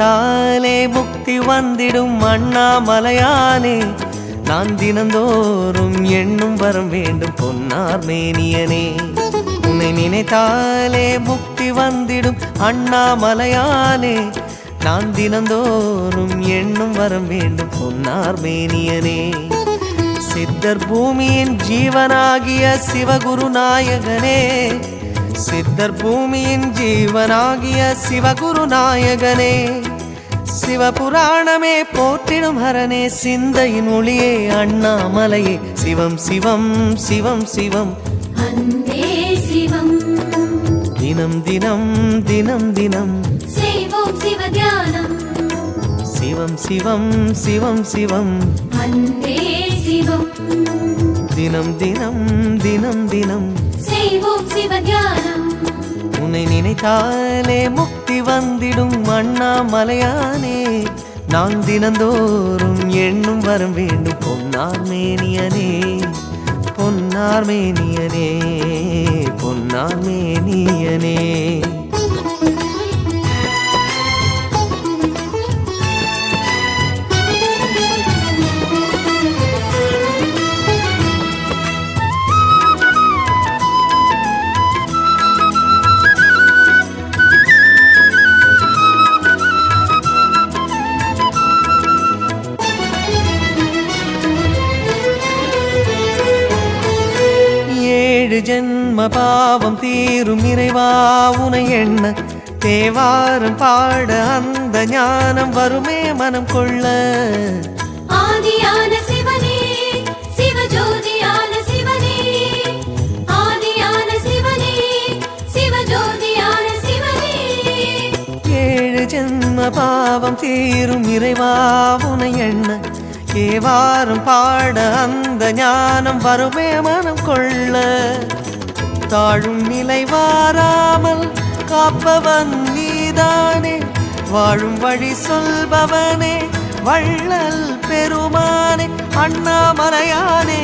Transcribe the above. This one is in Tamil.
நினைத்தாலே முக்தி வந்திடும் அண்ணாமலையானே, நான் தினந்தோறும் எண்ணும் வரம் வேண்டும் பொன்னார் மேனியனே. உன்னை நினைத்தாலே முக்தி வந்திடும் அண்ணாமலையானே, நான் தினந்தோறும் எண்ணும் வரம் வேண்டும் பொன்னார் மேனியனே. சித்தர் பூமியின் ஜீவனாகிய சிவகுரு நாயகனே, சித்தர் பூமியின் ஜீவனாகிய சிவகுரு நாயகனே, சிவபுராணமே போற்றிடும் ஹரனே, சிந்தையின் ஒளியே அண்ணாமலையே, சிவம் சிவம் சிவம் சிவம் அன்பே சிவம். தினம் தினம் தினம் தினம் செய்வோம் சிவ தியானம். சிவம் சிவம் சிவம் சிவம் அன்பே சிவம். தினம் தினம் தினம் தினம் செய்வோம் சிவ தியானம். உன்னை நினைத்தாலே முக்தி வந்திடும் அண்ணாமலையானே, நான் தினந்தோறும் எண்ணும் வரம் வேண்டும் பொன்னார் மேனியனே, பொன்னார் மேனியனே, பொன்னார் மேனியனே. ஜென்ம பாவம் தீரும் இறைவா உனை எண்ண, தேவாரம் பாட அந்த ஞானம் வருமே மனம் கொள்ள. ஆதியான சிவனே, சிவஜோதியான சிவனே, ஆதியான சிவனே, சிவஜோதியான சிவனே. 7 ஜென்ம பாவம் தீரும் இறைவா உனை எண்ண, தேவாரம் பாட அந்த ஞானம் வருமே மனம் கொள்ள. தாழும் நிலை வாராமல் காப்பவன் நீதானே, வாழும் வழி சொல்பவனே, வள்ளல் பெருமானே, அண்ணாமலையானே.